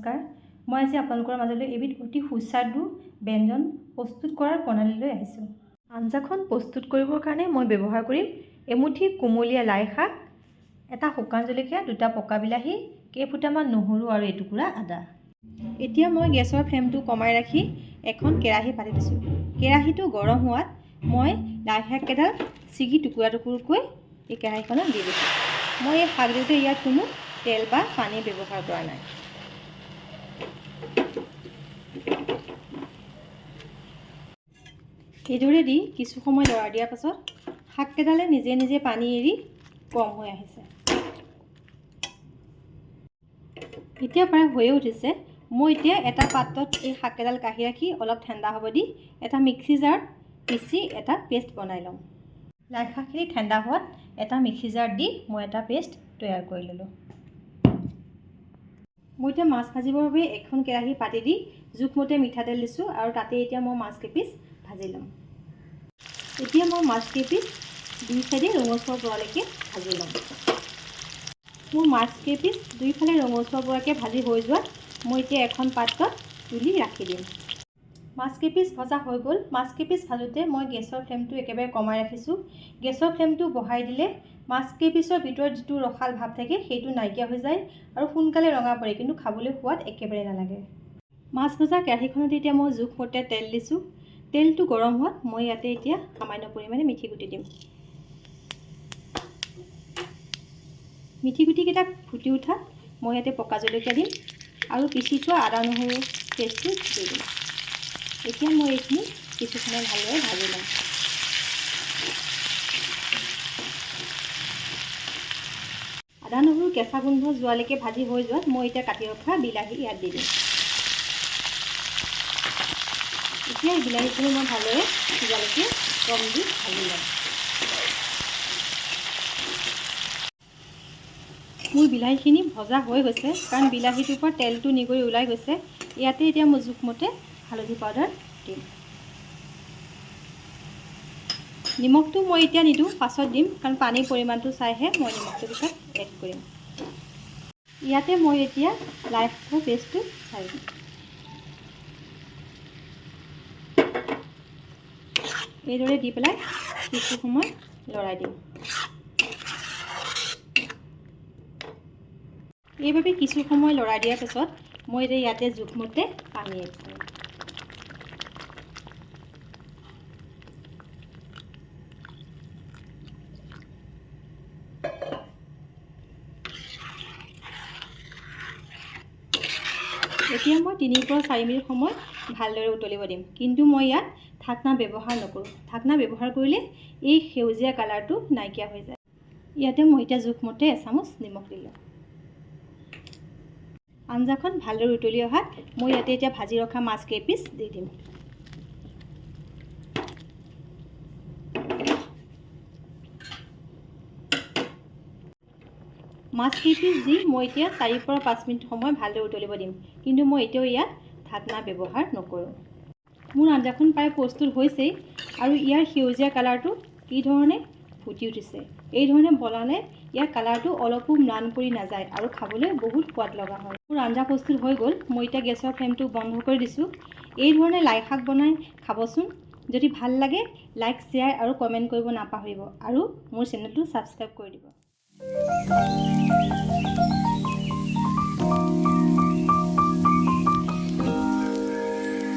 নমস্কাৰ মই আজি আপোনালোকৰ মাজলৈ এবিধ অতি সুস্বাদু ব্যঞ্জন প্ৰস্তুত কৰাৰ প্ৰণালীলৈ আহিছোঁ। আঞ্জাখন প্ৰস্তুত কৰিবৰ কাৰণে মই ব্যৱহাৰ কৰিম এমুঠি কোমলীয়া লাই শাক, এটা শুকান জলকীয়া, দুটা পকা বিলাহী, কেইফুটামান নহৰু আৰু এটুকুৰা আদা। এতিয়া মই গেছৰ ফ্লেমটো কমাই ৰাখি এখন কেৰাহী পাতি দিছোঁ। কেৰাহীটো গৰম হোৱাত মই লাই শাককেইডাল ছিগি টুকুৰা টুকুৰকৈ এই কেৰাহীখনত দি দিছোঁ। মই এই শাক দিওঁতে ইয়াত কোনো তেল বা পানী ব্যৱহাৰ কৰা নাই। এইদৰে দি কিছু সময় লৰাই দিয়াৰ পাছত শাককেইডালে নিজে নিজে পানী এৰি কম হৈ আহিছে। এতিয়া প্ৰায় হৈয়ে উঠিছে। মই এতিয়া এটা পাত্ৰত এই শাককেইডাল কাঢ়ি ৰাখি অলপ ঠাণ্ডা হ'ব দি এটা মিক্সি জাৰত পিচি এটা পেষ্ট বনাই ল'ম। লাই শাকখিনি ঠাণ্ডা হোৱাত এটা মিক্সি জাৰত দি মই এটা পেষ্ট তৈয়াৰ কৰি ল'লোঁ। মই এতিয়া মাছ ভাজিবৰ বাবে এখন কেৰাহী পাতি দি জোখমতে মিঠাতেল দিছোঁ আৰু তাতে এতিয়া মই মাছ কেইপিচ ভাজি ল'ম। এতিয়া মই মাছ কেইপিচ দুই চাইডে ৰঙচুৱা পৰালৈকে ভাজি ল'ম। মোৰ মাছ কেইপিচ দুইফালে ৰঙচুৱা পৰাকৈ ভাজি হৈ যোৱাত মই এতিয়া এখন পাত্ৰত তুলি ৰাখি দিম। মাছ কেইপিচ ভজা হৈ গ'ল। মাছ কেইপিচ ভাজোঁতে মই গেছৰ ফ্লেমটো একেবাৰে কমাই ৰাখিছোঁ। গেছৰ ফ্লেমটো বঢ়াই দিলে মাছ কেইপিচৰ ভিতৰত যিটো ৰসাল ভাৱ থাকে সেইটো নাইকিয়া হৈ যায় আৰু সোনকালে ৰঙা পৰে, কিন্তু খাবলৈ সোৱাদ একেবাৰে নালাগে। মাছ ভজা কেৰাহীখনত এতিয়া মই জোখমতে তেল দিছোঁ। তেলটো গৰম হোৱাত মই ইয়াতে এতিয়া সামান্য পৰিমাণে মিঠি গুটি দিম। মিঠি গুটিকেইটা ফুটি উঠাত মই ইয়াতে পকা জলকীয়া দিম আৰু পিচি থোৱা আদা নহৰু পেষ্টটো দি দিম। এতিয়া মই এইখিনি কিছু সময় ভালদৰে ভাজি ল'ম। আদা নহৰু কেঁচা গোন্ধ যোৱালৈকে ভাজি হৈ যোৱাত মই এতিয়া কাটি ৰখা বিলাহী ইয়াত দি দিম। এতিয়া এই বিলাহীখিনি মই ভালদৰে সিজালৈকে কম দি ভাজি ল'ম। মোৰ বিলাহীখিনি ভজা হৈ গৈছে, কাৰণ বিলাহীটোৰ পৰা তেলটো নিগৰি ওলাই গৈছে। ইয়াতে এতিয়া মই জোখমতে হালধি পাউডাৰ দিম। নিমখটো মই এতিয়া নিদিওঁ, পাছত দিম, কাৰণ পানীৰ পৰিমাণটো চাইহে মই নিমখটো পিছত এড কৰিম। ইয়াতে মই এতিয়া লাই শাকৰ পেষ্টটো চাই দিম। এইদৰে দি পেলাই কিছু সময় লৰাই দিম। এইভাবে কিছু সময় লৰাই দিয়াৰ পাছত মই এতিয়া ইয়াতে জোখমতে পানী এড কৰিম। এতিয়া মই 3 পৰা 4 মিনিট সময় ভালদৰে উতলিব দিম, কিন্তু মই ইয়াত ঢাকনা ব্যৱহাৰ নকৰোঁ। ঢাকনা ব্যৱহাৰ কৰিলে এই সেউজীয়া কালাৰটো নাইকিয়া হৈ যায়। ইয়াতে মই এতিয়া জোখমতে এচামুচ নিমখ দিলোঁ। আঞ্জাখন ভালদৰে উতলি অহাত মই ইয়াতে এতিয়া ভাজি ৰখা মাছ কেইপিচ দি দিম। মাছ কেইপিচ দি মই এতিয়া 4 পৰা 5 মিনিট সময় ভালদৰে উতলিব দিম, কিন্তু মই এতিয়াও ইয়াত ঢাকনা ব্যৱহাৰ নকৰোঁ। মোৰ আঞ্জাখন প্ৰায় প্ৰস্তুত হৈছেই আৰু ইয়াৰ সেউজীয়া কালাৰটো কি ধৰণে ফুটি উঠিছে। এই ধৰণে বনালে ইয়াৰ কালাৰটো অলপো ম্লান পৰি নাযায় আৰু খাবলৈ বহুত সোৱাদ লগা হয়। মোৰ আঞ্জা প্ৰস্তুত হৈ গ'ল। মই এতিয়া গেছৰ ফ্লেমটো বন্ধ কৰি দিছোঁ। এই ধৰণে লাই শাক বনাই খাবচোন। যদি ভাল লাগে লাইক, শ্বেয়াৰ আৰু কমেণ্ট কৰিব নাপাহৰিব আৰু মোৰ চেনেলটো ছাবস্ক্ৰাইব কৰি দিব।